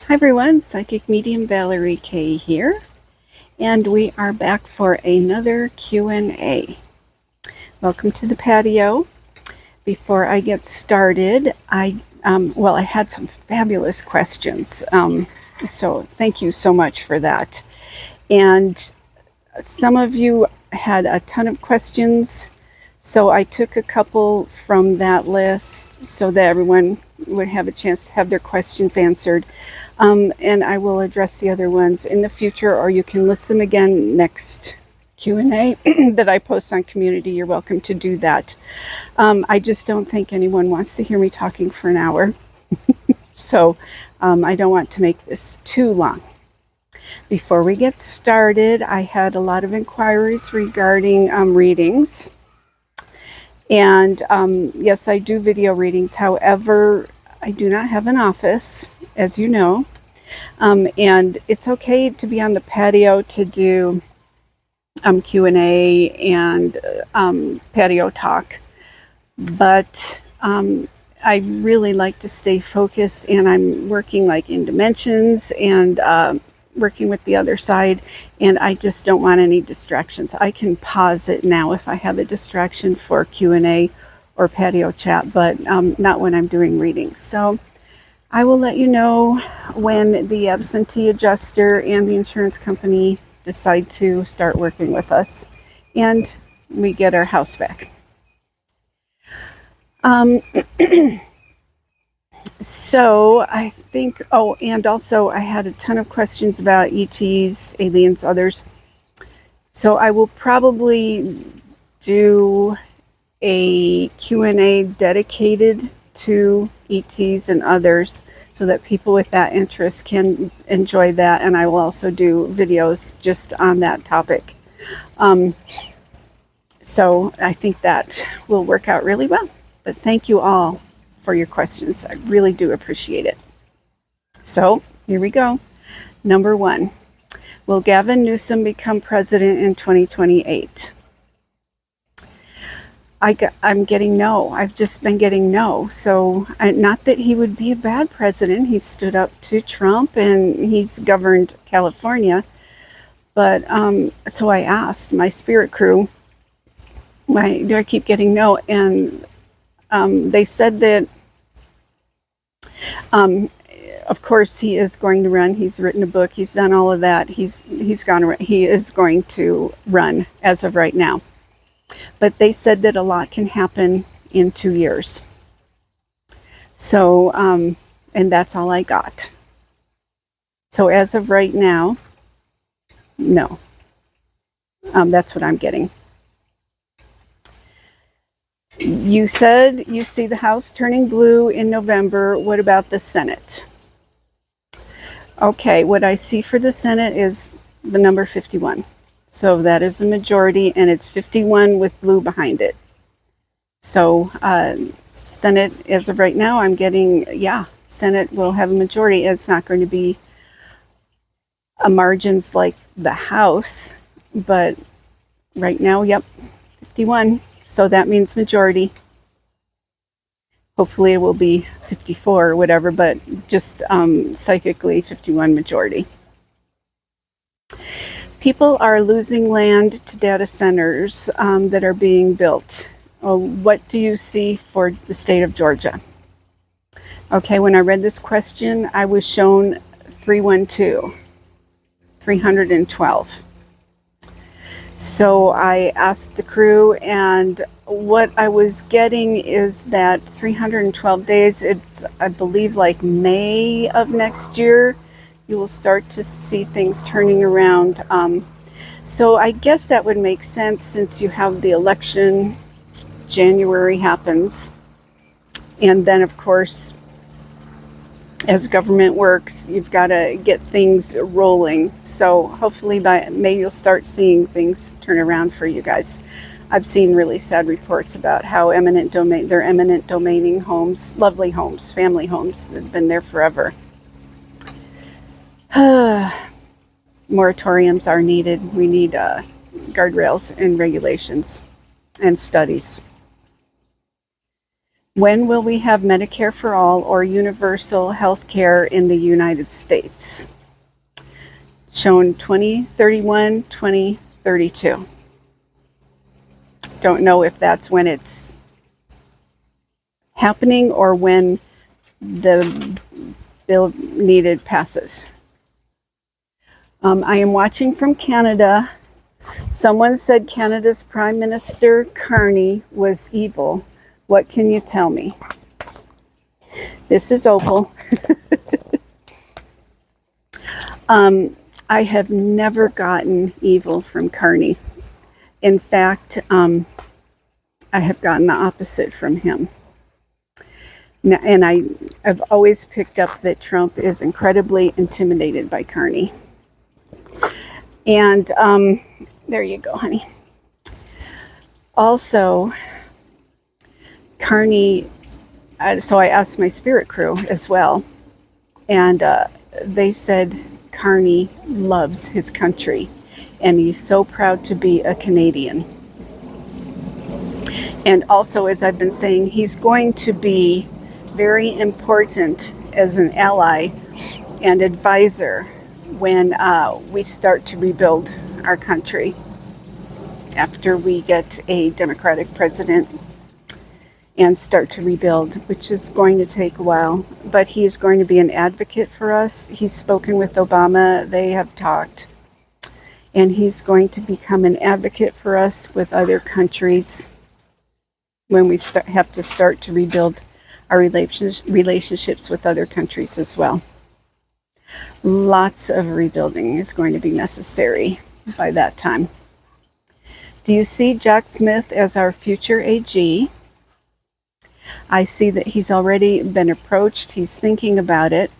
Hi everyone, Psychic Medium Valerie K here, and we are back for another Q&A. Welcome to the patio. Before I get started, I had some fabulous questions, so thank you so much for that. And some of you had a ton of questions, so I took a couple from that list so that everyone would have a chance to have their questions answered. And I will address the other ones in the future, or you can list them again next Q&A that I post on community. You're welcome to do that. I just don't think anyone wants to hear me talking for an hour. So I don't want to make this too long. Before we get started, I had a lot of inquiries regarding readings. And yes, I do video readings. However, I do not have an office, as you know. And it's okay to be on the patio to do Q&A and patio talk. But I really like to stay focused, and I'm working like in dimensions and working with the other side, and I just don't want any distractions. I can pause it now if I have a distraction for Q&A or patio chat, but not when I'm doing readings. So I will let you know when the absentee adjuster and the insurance company decide to start working with us and we get our house back. So I think, and also I had a ton of questions about ETs, aliens, others. So I will probably do a Q&A dedicated to ETs and others so that people with that interest can enjoy that. And I will also do videos just on that topic. So I think that will work out really well. But thank you all for your questions. I really do appreciate it. So here we go. Number 1, will Gavin Newsom become president in 2028? I'm getting no. I've just been getting no. So not that he would be a bad president. He stood up to Trump and he's governed California. But so I asked my spirit crew, why do I keep getting no? And they said that, of course, he is going to run. He's written a book. He's done all of that. He is going to run as of right now. But they said that a lot can happen in 2 years. So, and that's all I got. So as of right now, no. That's what I'm getting. You said you see the House turning blue in November. What about the Senate? Okay, what I see for the Senate is the number 51. So that is a majority, and it's 51 with blue behind it. So Senate, as of right now, I'm getting, Senate will have a majority. It's not going to be a margins like the House, but right now, 51. So that means majority. Hopefully it will be 54 or whatever, but just psychically 51 majority. People are losing land to data centers that are being built. What do you see for the state of Georgia? Okay, when I read this question, I was shown 312. So I asked the crew, and what I was getting is that 312 days, it's, I believe, like May of next year, you will start to see things turning around. So I guess that would make sense since you have the election, January happens. And then, of course, as government works, you've got to get things rolling. So hopefully by May, you'll start seeing things turn around for you guys. I've seen really sad reports about how they're eminent domaining homes, lovely homes, family homes that have been there forever. Moratoriums are needed. We need guardrails and regulations and studies. When will we have Medicare for all or universal health care in the United States? Shown 2031, 2032. Don't know if that's when it's happening or when the bill needed passes. I am watching from Canada. Someone said Canada's Prime Minister Carney was evil. What can you tell me? This is Opal. I have never gotten evil from Carney. In fact, I have gotten the opposite from him. Now, and I've always picked up that Trump is incredibly intimidated by Carney. And there you go, honey. Also, Carney, so I asked my spirit crew as well, and they said Carney loves his country, and he's so proud to be a Canadian. And also, as I've been saying, he's going to be very important as an ally and advisor when we start to rebuild our country after we get a Democratic president and start to rebuild, which is going to take a while. But he is going to be an advocate for us. He's spoken with Obama. They have talked. And he's going to become an advocate for us with other countries when we have to start to rebuild our relationships with other countries as well. Lots of rebuilding is going to be necessary by that time. Do you see Jack Smith as our future AG? I see that he's already been approached. He's thinking about it.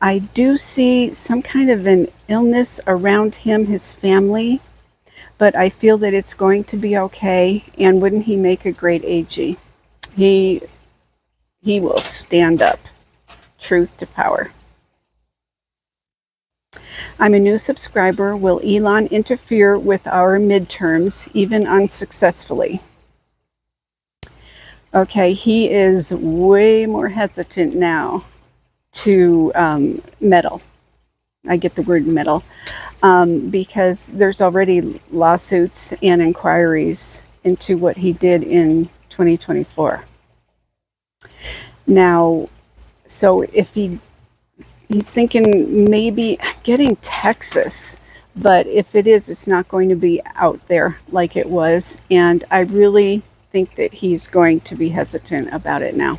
I do see some kind of an illness around him, his family, but I feel that it's going to be okay. And wouldn't he make a great AG? He will stand up. Truth to power. I'm a new subscriber. Will Elon interfere with our midterms, even unsuccessfully? Okay, he is way more hesitant now to meddle. I get the word meddle because there's already lawsuits and inquiries into what he did in 2024. Now, so if he's thinking maybe getting Texas, but if it is, it's not going to be out there like it was. And I really think that he's going to be hesitant about it now.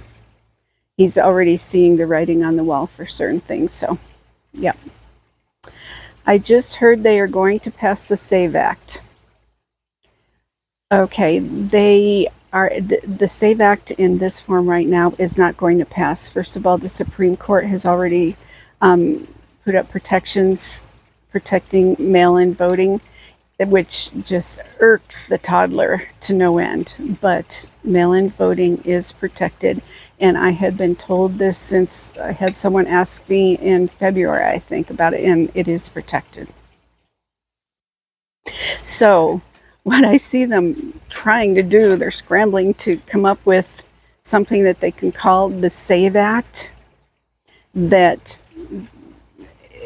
He's already seeing the writing on the wall for certain things. So, yeah. I just heard they are going to pass the SAVE Act. Okay, they are. The SAVE Act in this form right now is not going to pass. First of all, the Supreme Court has already put up protections protecting mail-in voting, which just irks the toddler to no end. But mail-in voting is protected. And I had been told this since I had someone ask me in February, I think, about it, and it is protected. So what I see them trying to do, they're scrambling to come up with something that they can call the SAVE Act that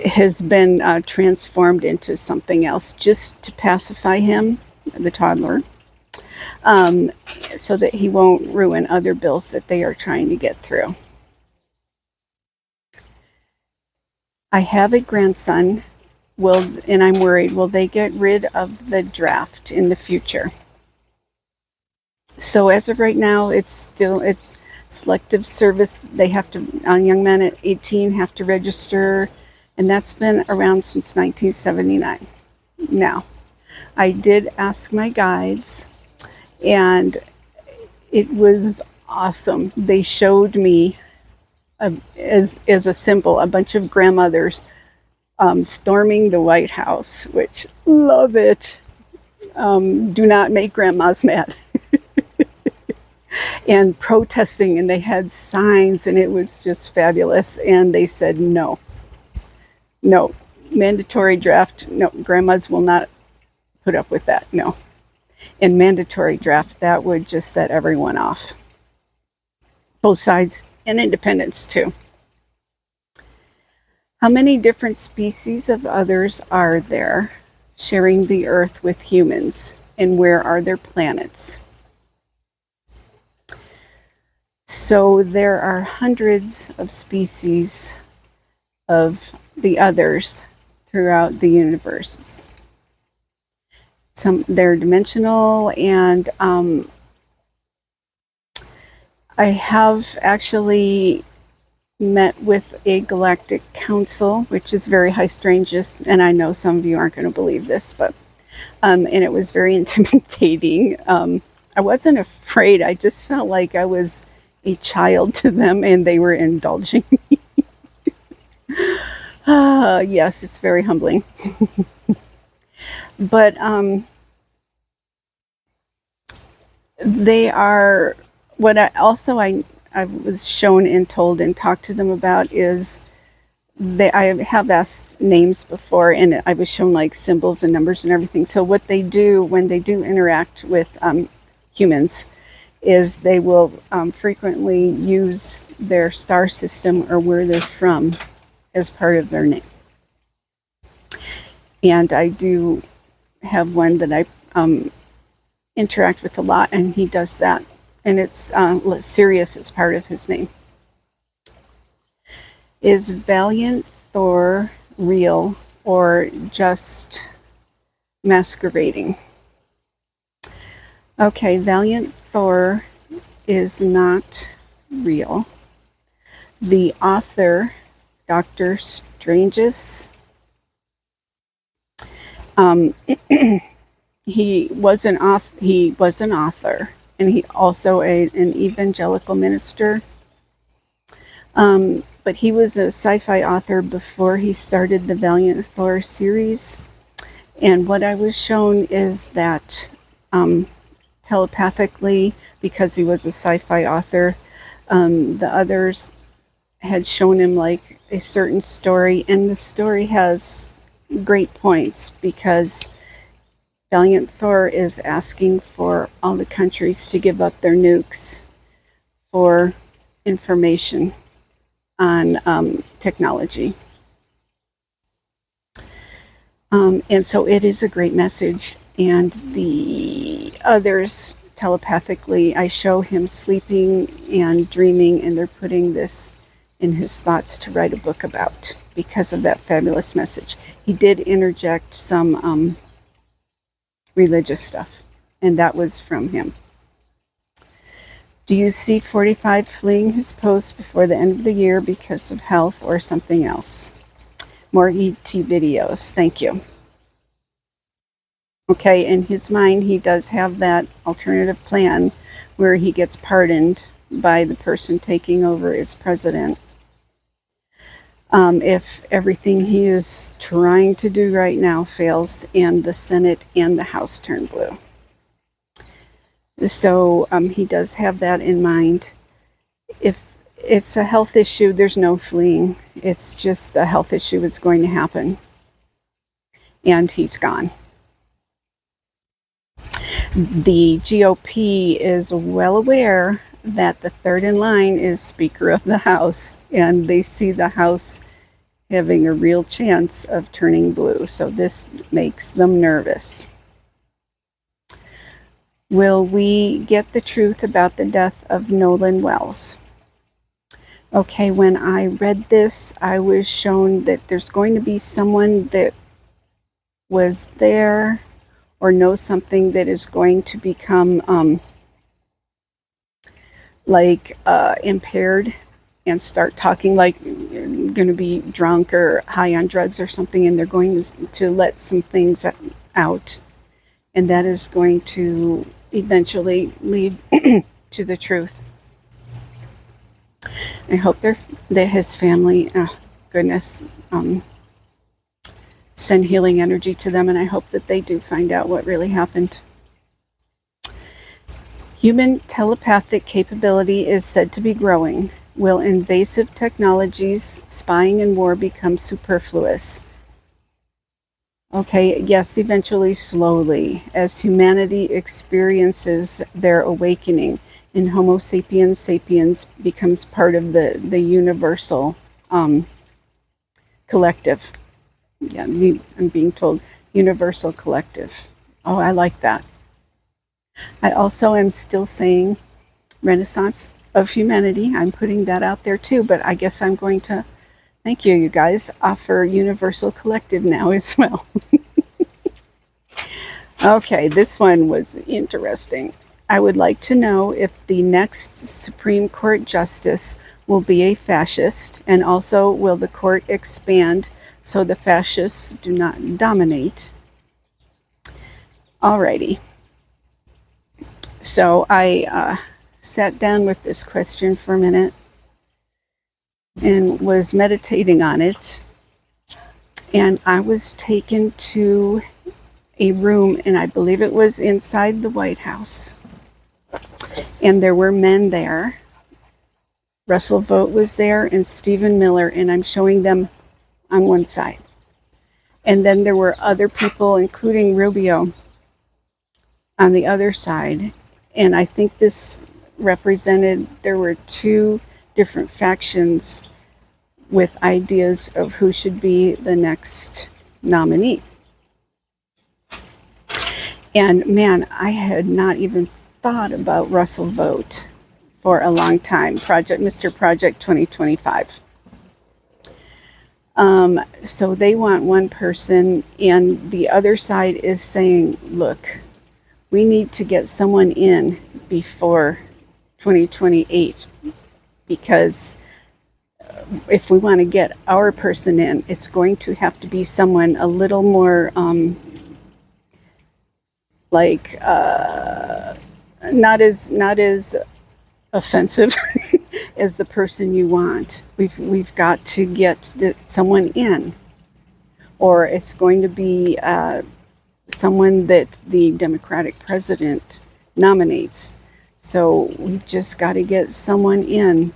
has been transformed into something else just to pacify him, the toddler, so that he won't ruin other bills that they are trying to get through. I have a grandson, and I'm worried, will they get rid of the draft in the future? So as of right now, it's selective service. They have to, young men at 18 have to register, and that's been around since 1979. Now, I did ask my guides, and it was awesome. They showed me, as a symbol, a bunch of grandmothers storming the White House, which, love it. Do not make grandmas mad. And protesting, and they had signs, and it was just fabulous. And they said no, mandatory draft, no, grandmas will not put up with that, no. And mandatory draft, that would just set everyone off. both sides, and independence too. How many different species of others are there sharing the earth with humans, and where are their planets? So there are hundreds of species of the others throughout the universe. They're dimensional, and I have actually met with a galactic council, which is very high strangeness, and I know some of you aren't going to believe this, but and it was very intimidating. I wasn't afraid. I just felt like I was a child to them, and they were indulging me. Yes, it's very humbling. But they are what I was shown and told and talked to them about is I have asked names before, and I was shown like symbols and numbers and everything. So what they do when they do interact with humans is they will frequently use their star system or where they're from as part of their name. And I do have one that I interact with a lot, and he does that. And it's Sirius is part of his name. Is Valiant Thor real or just masquerading? Okay, Valiant Thor is not real. The author, Dr. Strange's, he was an author, and he also an evangelical minister. But he was a sci-fi author before he started the Valiant Thor series. And what I was shown is that telepathically, because he was a sci-fi author, the others had shown him like a certain story, and the story has great points because Valiant Thor is asking for all the countries to give up their nukes for information on technology. And so it is a great message. And the others telepathically, I show him sleeping and dreaming, and they're putting this in his thoughts to write a book about because of that fabulous message. He did interject some religious stuff, and that was from him. Do you see 45 fleeing his post before the end of the year because of health or something else? More ET videos. Thank you. Okay, in his mind, he does have that alternative plan where he gets pardoned by the person taking over as president. If everything he is trying to do right now fails and the Senate and the House turn blue. So he does have that in mind. If it's a health issue, there's no fleeing. It's just a health issue is going to happen. And he's gone. The GOP is well aware that the third in line is Speaker of the House, and they see the House having a real chance of turning blue. So this makes them nervous. Will we get the truth about the death of Nolan Wells? Okay, when I read this, I was shown that there's going to be someone that was there or knows something that is going to become impaired and start talking like going to be drunk or high on drugs or something, and they're going to let some things out, and that is going to eventually lead to the truth. I hope that his family, send healing energy to them, and I hope that they do find out what really happened. Human telepathic capability is said to be growing. Will invasive technologies, spying and war become superfluous? Okay, yes, eventually, slowly, as humanity experiences their awakening in Homo sapiens, sapiens becomes part of the universal collective. Yeah, I'm being told universal collective. Oh, I like that. I also am still saying Renaissance of humanity. I'm putting that out there too, but I guess I'm going to, thank you, you guys, offer universal collective now as well. Okay, this one was interesting. I would like to know if the next Supreme Court justice will be a fascist, and also will the court expand so the fascists do not dominate. Alrighty. So I sat down with this question for a minute and was meditating on it. And I was taken to a room, and I believe it was inside the White House. And there were men there. Russell Vought was there and Stephen Miller, and I'm showing them on one side. And then there were other people, including Rubio, on the other side. And I think this represented, there were two different factions with ideas of who should be the next nominee. And man, I had not even thought about Russell Vought for a long time. Mr. Project 2025. So they want one person, and the other side is saying, look, we need to get someone in before 2028, because if we want to get our person in, it's going to have to be someone a little more not as offensive as the person you want. We've got to get someone in, or it's going to be someone that the Democratic president nominates. So we've just got to get someone in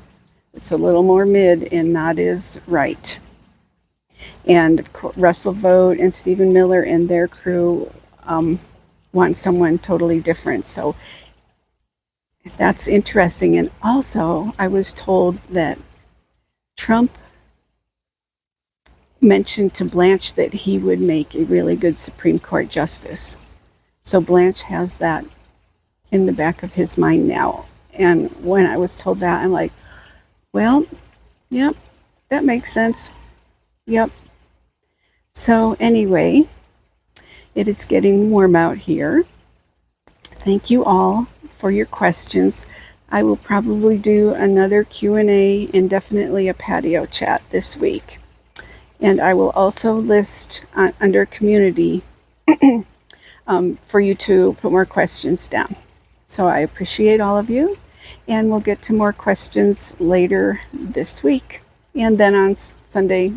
that's a little more mid and not as right. And Russell Vought and Stephen Miller and their crew want someone totally different. So that's interesting. And also, I was told that Trump mentioned to Blanche that he would make a really good Supreme Court justice. So Blanche has that in the back of his mind now. And when I was told that, I'm like, well, yep, that makes sense. Yep. So anyway, it is getting warm out here. Thank you all for your questions. I will probably do another Q&A and definitely a patio chat this week. And I will also list under community for you to put more questions down. So I appreciate all of you, and we'll get to more questions later this week. And then on Saturday,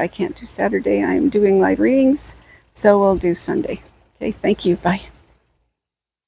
I can't do Saturday. I'm doing live readings, so we'll do Sunday. Okay, thank you. Bye.